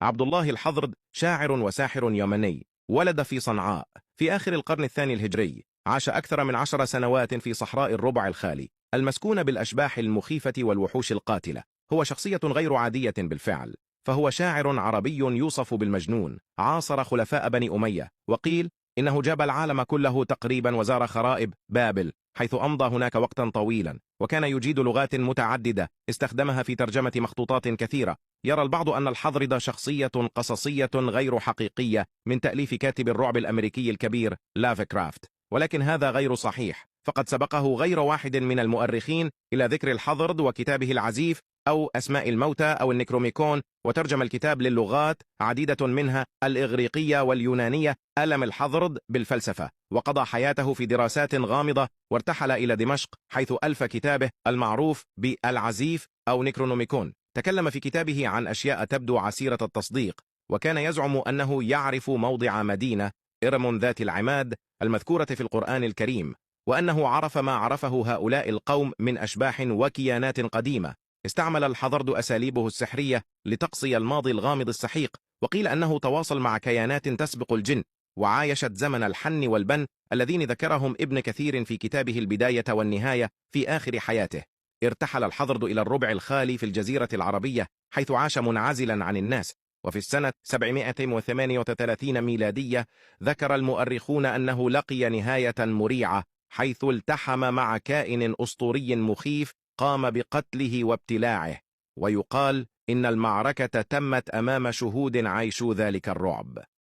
عبد الله الحضرد شاعر وساحر يمني، ولد في صنعاء في آخر القرن الثاني الهجري. عاش أكثر من 10 سنوات في صحراء الربع الخالي المسكونة بالأشباح المخيفة والوحوش القاتلة. هو شخصية غير عادية بالفعل، فهو شاعر عربي يوصف بالمجنون. عاصر خلفاء بني أمية، وقيل إنه جاب العالم كله تقريبا وزار خرائب بابل، حيث أمضى هناك وقتا طويلا، وكان يجيد لغات متعددة استخدمها في ترجمة مخطوطات كثيرة. يرى البعض أن الحضرد شخصية قصصية غير حقيقية من تأليف كاتب الرعب الأمريكي الكبير لافكرافت، ولكن هذا غير صحيح، فقد سبقه غير واحد من المؤرخين إلى ذكر الحضرد وكتابه العزيف أو أسماء الموتى أو النكروميكون، وترجم الكتاب للغات عديدة منها الإغريقية واليونانية. ألم الحضرد بالفلسفة، وقضى حياته في دراسات غامضة، وارتحل إلى دمشق حيث ألف كتابه المعروف بالعزيف أو نكرونوميكون. تكلم في كتابه عن أشياء تبدو عسيرة التصديق، وكان يزعم أنه يعرف موضع مدينة إرم ذات العماد المذكورة في القرآن الكريم، وأنه عرف ما عرفه هؤلاء القوم من أشباح وكيانات قديمة. استعمل الحضرد أساليبه السحرية لتقصي الماضي الغامض السحيق، وقيل أنه تواصل مع كيانات تسبق الجن، وعايشت زمن الحن والبن الذين ذكرهم ابن كثير في كتابه البداية والنهاية في آخر حياته. ارتحل الحضرد إلى الربع الخالي في الجزيرة العربية، حيث عاش منعزلا عن الناس. وفي السنة 738 ميلادية ذكر المؤرخون أنه لقي نهاية مريعة، حيث التحم مع كائن أسطوري مخيف قام بقتله وابتلاعه، ويقال إن المعركة تمت أمام شهود عايشوا ذلك الرعب.